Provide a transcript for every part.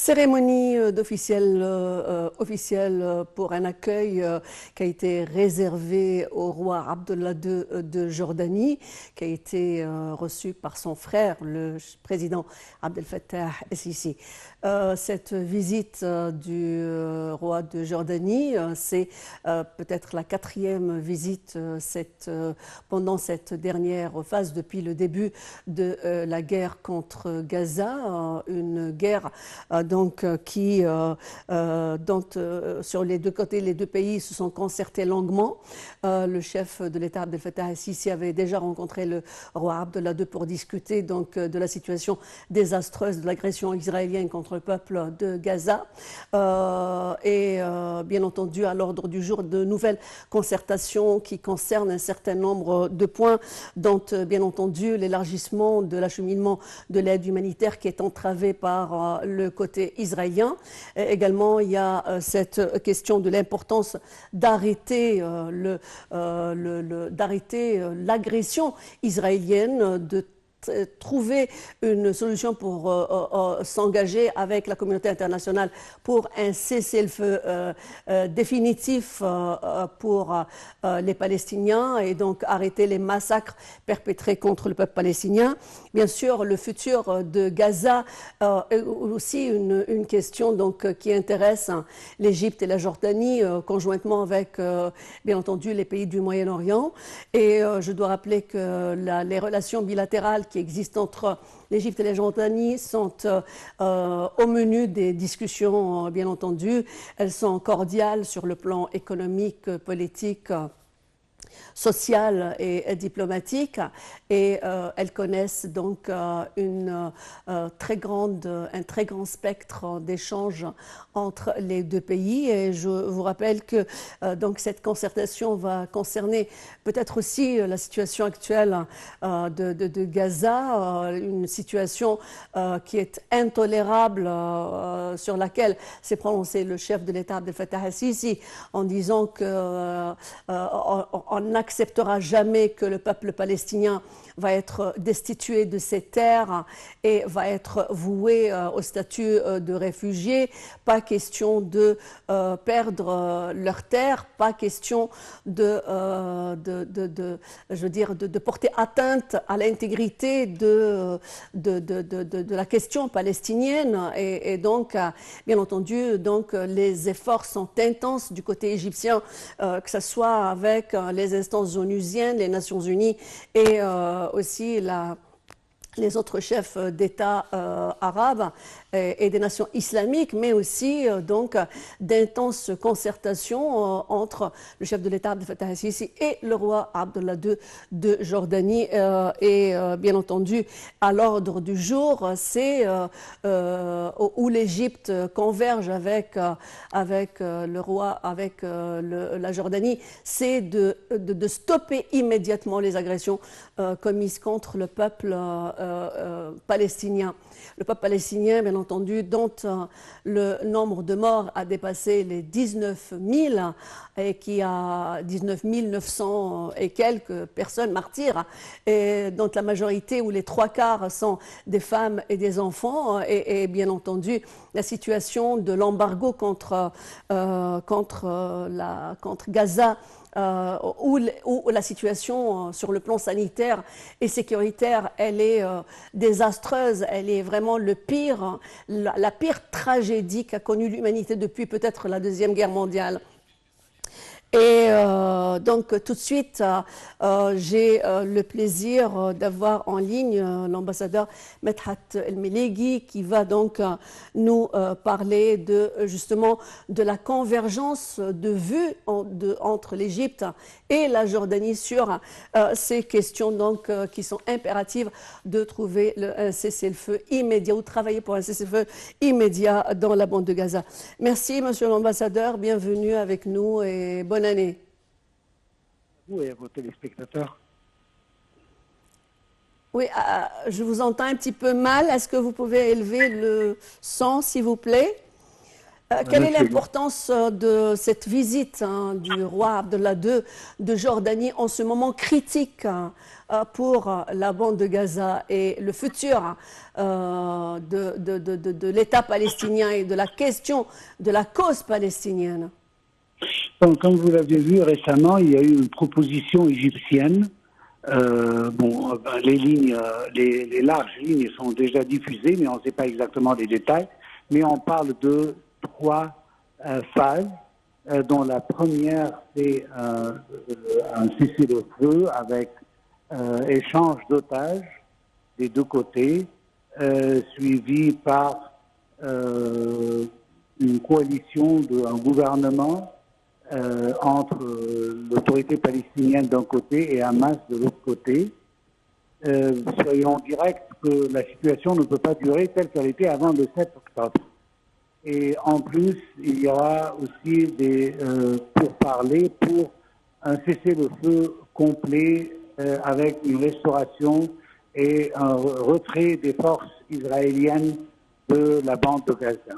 Cérémonie officielle pour un accueil qui a été réservé au roi Abdullah II de Jordanie, qui a été reçu par son frère, le président Abdel Fattah el-Sisi. Cette visite du roi de Jordanie, c'est peut-être la quatrième visite pendant cette dernière phase depuis le début de la guerre contre Gaza, une guerre qui, sur les deux côtés, les deux pays se sont concertés longuement. Le chef de l'État Abdel Fattah el-Sisi avait déjà rencontré le roi Abdullah II pour discuter de la situation désastreuse de l'agression israélienne contre le peuple de Gaza. Bien entendu, à l'ordre du jour, de nouvelles concertations qui concernent un certain nombre de points, dont bien entendu l'élargissement de l'acheminement de l'aide humanitaire qui est entravé par le côté israélien. Également, il y a cette question de l'importance d'arrêter l'agression israélienne, de trouver une solution pour s'engager avec la communauté internationale pour un cessez-le-feu définitif pour les Palestiniens et donc arrêter les massacres perpétrés contre le peuple palestinien. Bien sûr, le futur de Gaza est aussi une question qui intéresse l'Égypte et la Jordanie conjointement avec, bien entendu, les pays du Moyen-Orient. Et je dois rappeler que les relations bilatérales qui existent entre l'Égypte et la Jordanie sont au menu des discussions, bien entendu. Elles sont cordiales sur le plan économique, politique, social et diplomatique, et elles connaissent donc un très grand spectre d'échanges entre les deux pays. Et je vous rappelle que donc cette concertation va concerner peut-être aussi la situation actuelle de Gaza, une situation qui est intolérable, sur laquelle s'est prononcé le chef de l'État Abdel Fattah el-Sisi en disant qu'on n'acceptera jamais que le peuple palestinien va être destitué de ses terres et va être voué au statut de réfugié. Pas question de perdre leurs terres, pas question de porter atteinte à l'intégrité de la question palestinienne. Et donc, bien entendu, les efforts sont intenses du côté égyptien, que ce soit avec les instances onusiennes, les Nations Unies et aussi les autres chefs d'État arabes et des nations islamiques, mais aussi d'intenses concertations entre le chef de l'État Abdel Fattah el-Sisi et le roi Abdullah II de Jordanie. Et bien entendu, à l'ordre du jour, c'est où l'Égypte converge avec le roi, avec la Jordanie, c'est de stopper immédiatement les agressions commises contre le peuple palestinien. Le peuple palestinien, bien entendu, dont le nombre de morts a dépassé les 19 000 et qui a 19 900 et quelques personnes martyrs, et dont la majorité ou les trois quarts sont des femmes et des enfants, et bien entendu la situation de l'embargo contre Gaza, où la situation sur le plan sanitaire et sécuritaire, elle est désastreuse, elle est vraiment la pire tragédie qu'a connue l'humanité depuis peut-être la Deuxième Guerre mondiale. Et donc tout de suite, j'ai le plaisir d'avoir en ligne l'ambassadeur Medhat El-Meleghi qui va donc nous parler justement de la convergence de vues entre l'Égypte et la Jordanie sur ces questions qui sont impératives de trouver un cessez-le-feu immédiat ou travailler pour un cessez-le-feu immédiat dans la bande de Gaza. Merci monsieur l'ambassadeur, bienvenue avec nous et bonne année. Vous et à vos téléspectateurs. Oui, je vous entends un petit peu mal. Est-ce que vous pouvez élever le son, s'il vous plaît? Quelle est chez lui. l'importance de cette visite du roi Abdallah II de Jordanie en ce moment critique pour la bande de Gaza et le futur de l'État palestinien et de la question de la cause palestinienne? Donc, comme vous l'avez vu récemment, il y a eu une proposition égyptienne. Les lignes, les larges lignes sont déjà diffusées, mais on ne sait pas exactement les détails. Mais on parle de 3 phases, dont la première, c'est un cessez-le-feu avec échange d'otages des deux côtés, suivi par une coalition, un gouvernement entre l'autorité palestinienne d'un côté et Hamas de l'autre côté. Soyons directs que la situation ne peut pas durer telle qu'elle était avant le 7 octobre. Et en plus, il y aura aussi des pourparlers pour un cessez-le-feu complet avec une restauration et un retrait des forces israéliennes de la bande de Gaza.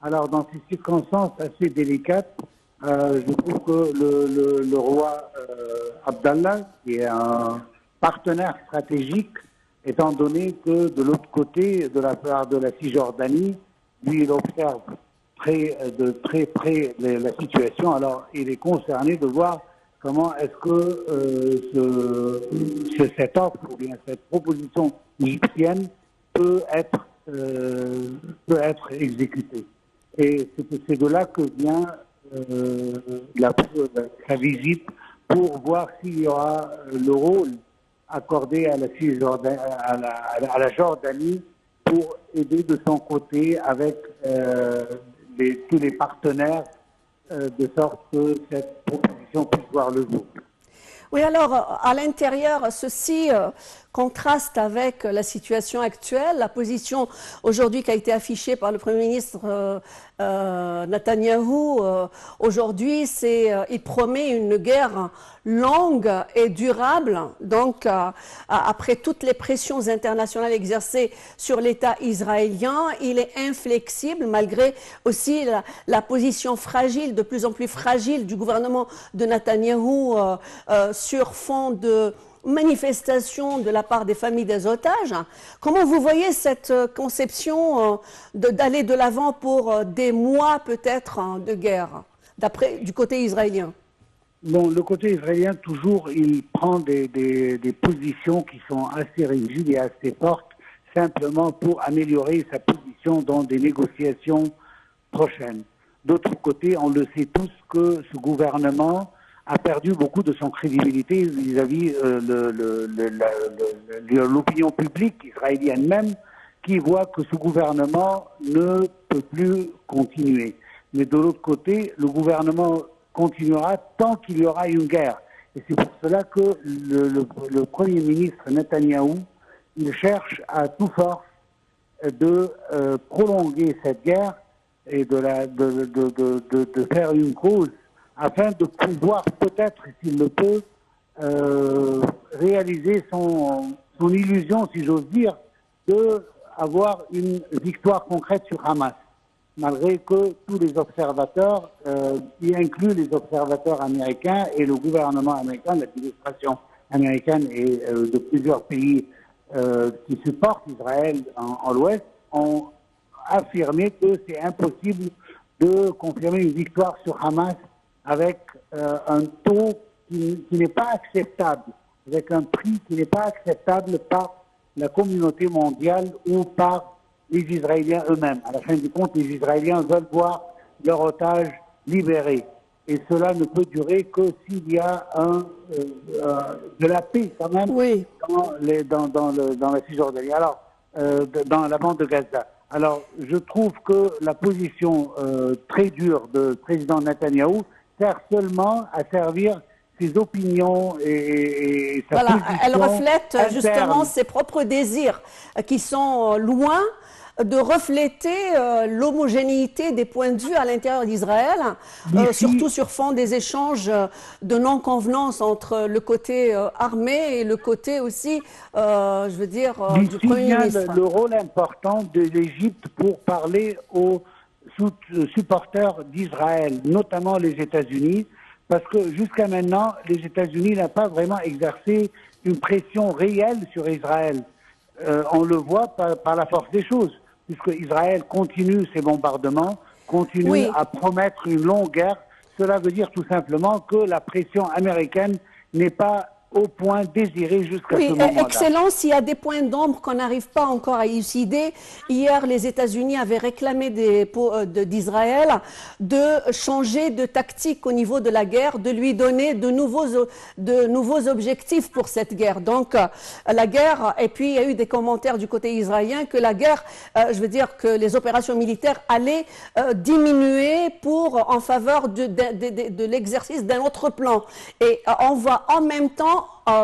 Alors, dans ces circonstances assez délicates, je trouve que le roi Abdallah, qui est un partenaire stratégique, étant donné que de l'autre côté, de la part de la Cisjordanie, lui, il observe de très près la situation. Alors, il est concerné de voir comment est-ce que cette offre ou bien cette proposition égyptienne peut être exécutée. Et c'est de là que vient sa visite pour voir s'il y aura le rôle accordé à la Jordanie pour aider de son côté avec tous les partenaires de sorte que cette proposition puisse voir le jour. Oui, alors, à l'intérieur, ceci contraste avec la situation actuelle. La position aujourd'hui qui a été affichée par le Premier ministre Netanyahou, aujourd'hui, il promet une guerre longue et durable. Donc, après toutes les pressions internationales exercées sur l'État israélien, il est inflexible, malgré aussi la position fragile, de plus en plus fragile du gouvernement de Netanyahou sur fond de manifestations de la part des familles des otages. Comment vous voyez cette conception d'aller de l'avant pour des mois peut-être de guerre, du côté israélien? Bon, le côté israélien, toujours, il prend des positions qui sont assez rigides et assez fortes, simplement pour améliorer sa position dans des négociations prochaines. D'autre côté, on le sait tous que ce gouvernement a perdu beaucoup de son crédibilité vis-à-vis l'opinion publique israélienne même, qui voit que ce gouvernement ne peut plus continuer. Mais de l'autre côté, le gouvernement continuera tant qu'il y aura une guerre. Et c'est pour cela que le Premier ministre Netanyahou, il cherche à toute force de prolonger cette guerre et de faire une cause afin de pouvoir peut-être, s'il le peut, réaliser son illusion, si j'ose dire, d'avoir une victoire concrète sur Hamas. Malgré que tous les observateurs, y inclut les observateurs américains et le gouvernement américain, l'administration américaine et de plusieurs pays qui supportent Israël en l'Ouest, ont affirmé que c'est impossible de confirmer une victoire sur Hamas avec un taux qui n'est pas acceptable, avec un prix qui n'est pas acceptable par la communauté mondiale ou par les Israéliens eux-mêmes. À la fin du compte, les Israéliens veulent voir leurs otages libérés. Et cela ne peut durer que s'il y a de la paix quand même oui. dans la Cisjordanie, alors dans la bande de Gaza. Alors, je trouve que la position très dure du président Netanyahou sert seulement à servir ses opinions et sa voilà, position elle reflète interne. justement ses propres désirs qui sont loin de refléter l'homogénéité des points de vue à l'intérieur d'Israël, surtout sur fond des échanges de non-convenance entre le côté armé et le côté aussi, je veux dire, du Premier ministre. Le rôle important de l'Égypte pour parler aux supporteurs d'Israël, notamment les États-Unis, parce que jusqu'à maintenant, les États-Unis n'ont pas vraiment exercé une pression réelle sur Israël. On le voit par la force des choses, puisque Israël continue ses bombardements, continue Oui. à promettre une longue guerre. Cela veut dire tout simplement que la pression américaine n'est pas au point désiré jusqu'à Oui, ce moment-là. Excellence, il y a des points d'ombre qu'on n'arrive pas encore à élucider. Hier, les États-Unis avaient réclamé d'Israël de changer de tactique au niveau de la guerre, de lui donner de nouveaux objectifs pour cette guerre. Donc, la guerre, et puis il y a eu des commentaires du côté israélien que la guerre, je veux dire que les opérations militaires allaient diminuer en faveur de l'exercice d'un autre plan. Et on va en même temps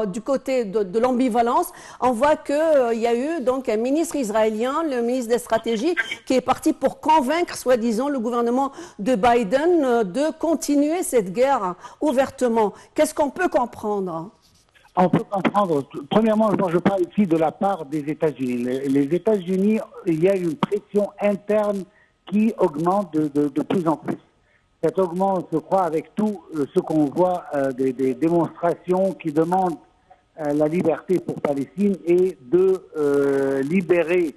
du côté de l'ambivalence, on voit qu'il y a eu donc un ministre israélien, le ministre des Stratégies, qui est parti pour convaincre, soi-disant, le gouvernement de Biden de continuer cette guerre ouvertement. Qu'est-ce qu'on peut comprendre? On peut comprendre, premièrement, moi je parle ici de la part des États-Unis. Les États-Unis, il y a une pression interne qui augmente de plus en plus. Cet augmente, je crois, avec tout ce qu'on voit des démonstrations qui demandent la liberté pour Palestine et de libérer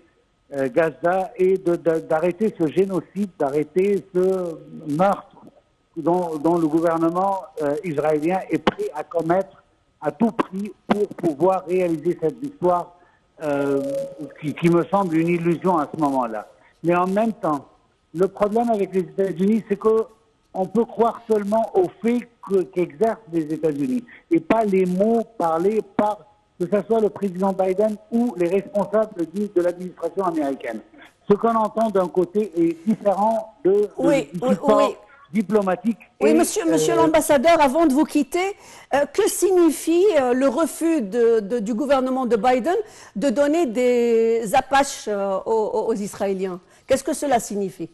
Gaza et d'arrêter ce génocide, d'arrêter ce meurtre dont le gouvernement israélien est prêt à commettre à tout prix pour pouvoir réaliser cette victoire qui me semble une illusion à ce moment-là. Mais en même temps, le problème avec les États-Unis, c'est que on peut croire seulement aux faits qu'exercent les États-Unis et pas les mots parlés par, que ce soit le président Biden ou les responsables de l'administration américaine. Ce qu'on entend d'un côté est différent du support diplomatique. Oui, monsieur l'ambassadeur, avant de vous quitter, que signifie le refus du gouvernement de Biden de donner des Apaches aux Israéliens? Qu'est-ce que cela signifie?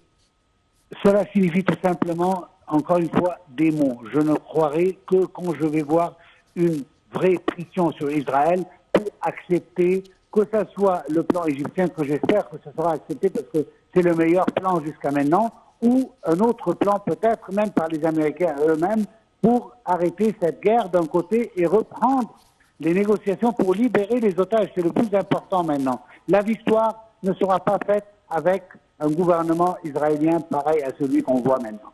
Cela signifie tout simplement, encore une fois, des mots. Je ne croirai que quand je vais voir une vraie pression sur Israël pour accepter que ce soit le plan égyptien, que j'espère que ce sera accepté parce que c'est le meilleur plan jusqu'à maintenant, ou un autre plan peut-être même par les Américains eux-mêmes pour arrêter cette guerre d'un côté et reprendre les négociations pour libérer les otages. C'est le plus important maintenant. La victoire ne sera pas faite avec un gouvernement israélien pareil à celui qu'on voit maintenant.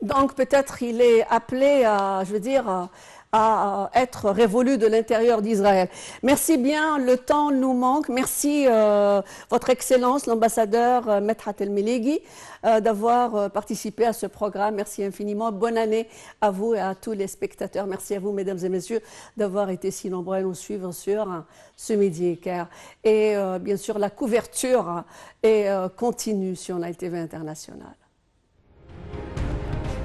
Donc peut-être il est appelé à, je veux dire, à être révolu de l'intérieur d'Israël. Merci bien, le temps nous manque. Merci Votre Excellence, l'ambassadeur Medhat El-Meleghi, d'avoir participé à ce programme. Merci infiniment. Bonne année à vous et à tous les spectateurs. Merci à vous, mesdames et messieurs, d'avoir été si nombreux à nous suivre sur ce Midi Équerre. Et bien sûr, la couverture est continue sur la TV internationale.